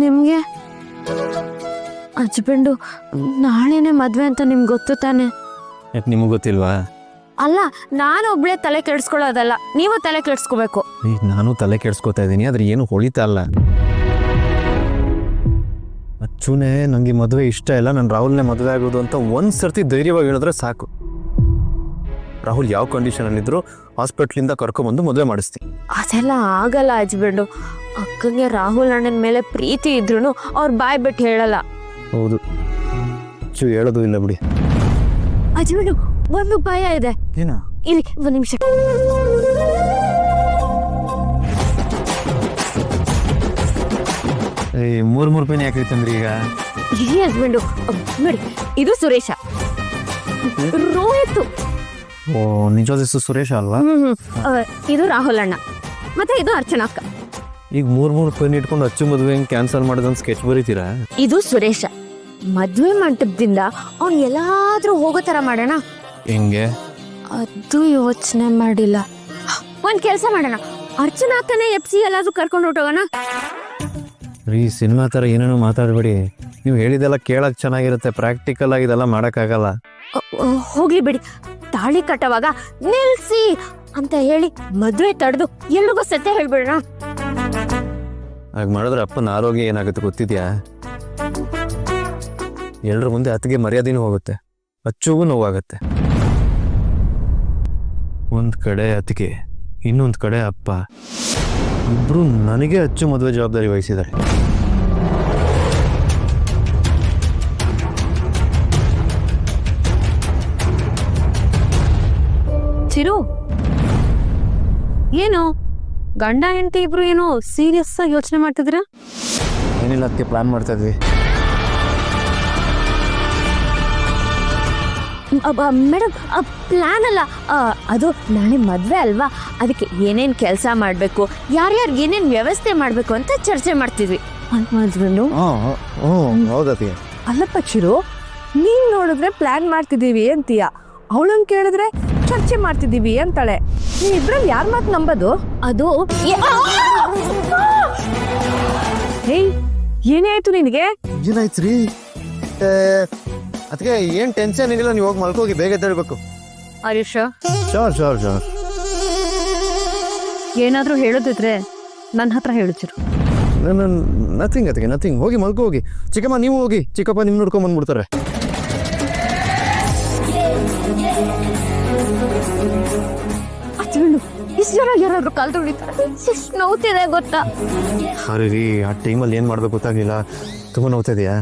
ನಿಮಗೆ ಹಸ್ಬೆಂಡು ನಾಳೆನೇ ಮದ್ವೆ ಅಂತ ನಿಮ್ಗೆ ಗೊತ್ತು ತಾನೆ? ಯಾಕೆ ನಿಮಗೆ ಗೊತ್ತಿಲ್ವಾ? ಅಲ್ಲ, ನಾನು ಒಬ್ಳೆ ತಲೆ ಕೆಡಿಸ್ಕೊಳ್ಳೋದಲ್ಲ, ನೀವು ತಲೆ ಕೆಡಿಸ್ಕೋಬೇಕು. ನಾನು ತಲೆ ಕೆಡ್ಸ್ಕೊತಾ ಇದ್ದೀನಿ, ಆದ್ರೆ ಏನು ಹೊಳಿತಾ ಅಲ್ಲ. ಅಚ್ಚುನೇ ನಂಗೆ ಮದುವೆ ಇಷ್ಟ ಇಲ್ಲ, ನಾನು ರಾಹುಲ್ನೇ ಮದುವೆ ಆಗೋದು ಅಂತ ಒಂದ್ಸರ್ತಿ ಧೈರ್ಯವಾಗಿ ಹೇಳಿದ್ರೆ ಸಾಕು. ರಾಹುಲ್ ಯಾವ ಕಂಡೀಷನಲ್ಲಿದ್ರು ಹಾಸ್ಪಿಟ್ಲಿಂದ ಕರ್ಕೊಂಬಂದು ಮದುವೆ ಮಾಡಿಸ್ತೀನಿ. ಅದೆಲ್ಲ ಆಗಲ್ಲ ಹಸ್ಬೆಂಡು. ಅಕ್ಕಂಗೆ ರಾಹುಲ್ ಅಣ್ಣನ ಮೇಲೆ ಪ್ರೀತಿ ಇದ್ರು ಅವ್ರು ಬಾಯ್ ಬಿಟ್ಟು ಹೇಳಲ್ಲ. ಹೌದು, ಅಚ್ಚು ಹೇಳೋದು ಇಲ್ಲ ಬಿಡಿ. ಹಸ್ಬೆಂಡು ಒಂದು ಭಯ ಇದೆ. ಏನ? ಇಲ್ಲಿ ಒಂದು ನಿಮಿಷ. ಮೂರ್ ರೂಪಾಯಿನ ಯಾಕೆ ತಂದ್ರಿ ಈಗ? ಈ ಹಸ್ಬೆಂಡು ನೋಡಿ, ಇದು ಸುರೇಶ, ರೋಹಿತ್, ಓ ನಿಜವಾದ ಹೆಸರು ಸುರೇಶ ಅಲ್ವಾ? ಇದು ರಾಹುಲ್ ಅಣ್ಣ, ಮತ್ತೆ ಇದು ಅರ್ಚನಾ ಅಕ್ಕ. ಈಗ ಮೂರ್ ರೂಪಾಯಿ ಇಟ್ಕೊಂಡು ಅಚ್ಚು ಮದುವೆ ಕ್ಯಾನ್ಸಲ್ ಮಾಡೋದಂತ ಸ್ಕೆಚ್ ಬರೀತೀರಾ? ಇದು ಸುರೇಶ. ಮದ್ವೆ ಮಂಟಪದಿಂದ ಅವ್ನು ಎಲ್ಲಾದ್ರೂ ಹೋಗೋ ತರ ಮಾಡೋಣ. ಹೆಂಗೆ? ಅದು ಯೋಚನೆ ಮಾಡಿಲ್ಲ. ಒಂದ್ ಕೆಲಸ ಮಾಡೋಣ, ಅರ್ಚನಾ ಅಕ್ಕನೇ ಎಪ್ಸಿ ಎಲ್ಲಾದ್ರೂ ಕರ್ಕೊಂಡು ಹೊಟ್ಟೋಗೋಣ. ರೀ, ಸಿನಿಮಾ ಥರ ಏನೇನೋ ಮಾತಾಡ್ಬೇಡಿ. ನೀವು ಹೇಳಿದೆಲ್ಲ ಕೇಳಕ್ ಚೆನ್ನಾಗಿರುತ್ತೆ, ಪ್ರಾಕ್ಟಿಕಲ್ ಆಗಿ ಇದೆಲ್ಲ ಮಾಡೋಕ್ಕಾಗಲ್ಲ. ಹೋಗ್ಲಿ ಬಿಡಿ. ತಾಳಿ ಕಟ್ಟವಾಗ ನಿಲ್ಸಿ ಅಂತ ಹೇಳಿ ಮದ್ವೆ ತಡೆದು ಎಲ್ರಿಗೂ ಸತ್ಯ ಹೇಳ್ಬಿಡೋಣ. ಹಾಗೆ ಮಾಡಿದ್ರೆ ಅಪ್ಪನ ಆರೋಗ್ಯ ಏನಾಗುತ್ತೆ ಗೊತ್ತಿದ್ಯಾ? ಎಲ್ರ ಮುಂದೆ ಅತ್ತಿಗೆ ಮರ್ಯಾದೆನೂ ಹೋಗುತ್ತೆ, ಅಚ್ಚುಗೂ ನೋವಾಗತ್ತೆ. ಒಂದ್ ಕಡೆ ಅತ್ತಿಗೆ, ಇನ್ನೊಂದ್ ಕಡೆ ಅಪ್ಪ, ಇಬ್ರು ನನಗೆ ಅಚ್ಚು ಮದುವೆ ಜವಾಬ್ದಾರಿ ವಹಿಸಿದ್ದಾರೆ. ಚಿರು, ಏನು ಗಂಡ ಹೆಂಡತಿ ಇಬ್ರು ಏನೋ ಸೀರಿಯಸ್ ಆಗಿ ಯೋಚನೆ ಮಾಡ್ತಿದ್ರ? ಏನಿಲ್ಲ, ಅದಕ್ಕೆ ಪ್ಲಾನ್ ಮಾಡ್ತಾ ಇದ್ವಿ. ಮೇಡಮ್, ಪ್ಲಾನ್ ಅಲ್ಲ, ಅದು ನಾಳೆ ಮದ್ವೆ ಅಲ್ವಾ, ಅದಕ್ಕೆ ಏನೇನ್ ಕೆಲಸ ಮಾಡ್ಬೇಕು, ಯಾರ್ಯಾರು ಏನೇನ್ ವ್ಯವಸ್ಥೆ ಮಾಡ್ಬೇಕು ಅಂತ ಚರ್ಚೆ ಮಾಡ್ತಿದ್ವಿ. ಹಸ್ಬೆಂಡು ಹೌದತ್ತಿಗೆ. ಅಲ್ಲಪ್ಪ ಚಿರು, ನೀನ್ ನೋಡಿದ್ರೆ ಪ್ಲಾನ್ ಮಾಡ್ತಿದೀವಿ ಅಂತೀಯ, ಅವಳನ್ ಕೇಳಿದ್ರೆ ಚರ್ಚೆ ಮಾಡ್ತಿದೀವಿ ಅಂತಾಳೆ. ನೀ ಇಬ್ರಲ್ಲಿ ಯಾರ ಮಾತು ನಂಬೋದು? ಅದು ಹೇಯ್, ಏನೇ ಆಯ್ತು ನಿನಗೆ? ಏನಾಯ್ತು ರೀ? ಅದಕ್ಕೆ ಏನ್ ಟೆನ್ಷನ್ ಏನಿಲ್ಲ, ನೀವು ಹೋಗಿ ಮಲ್ಕೋಗಿ, ಬೇಗ ತರಬೇಕು. Harish, sure sure sure. ಏನಾದ್ರೂ ಹೇಳೋದಿದ್ರೆ ನನ್ನ ಹತ್ರ ಹೇಳುತ್ತಿರು. ನಥಿಂಗ್ ಅದಕ್ಕೆ ನಥಿಂಗ್. ಹೋಗಿ ಮಲ್ಕೋ ಹೋಗಿ. ಚಿಕ್ಕಮ್ಮ ನೀವು ಹೋಗಿ, ಚಿಕ್ಕಪ್ಪ ನಿಮ್ ನೋಡ್ಕೊಂಡ್ ಬಂದ್ಬಿಡ್ತಾರೆ. ಹಸ್ಬೆಂಡು ಇಷ್ಟು ಜನ ಯಾರಾದ್ರೂ ಕಾಲ್ ತೊಳಿತಾರೆ, ಎಷ್ಟು ನೋವ್ತಿದೆ ಗೊತ್ತಾ? ಸರಿ ರೀ, ಆ ಟೈಮಲ್ಲಿ ಏನ್ ಮಾಡ್ಬೇಕು ಗೊತ್ತಾಗ್ಲಿಲ್ಲ. ತುಂಬಾ ನೋವ್ತಾ ಇದೆಯಾ?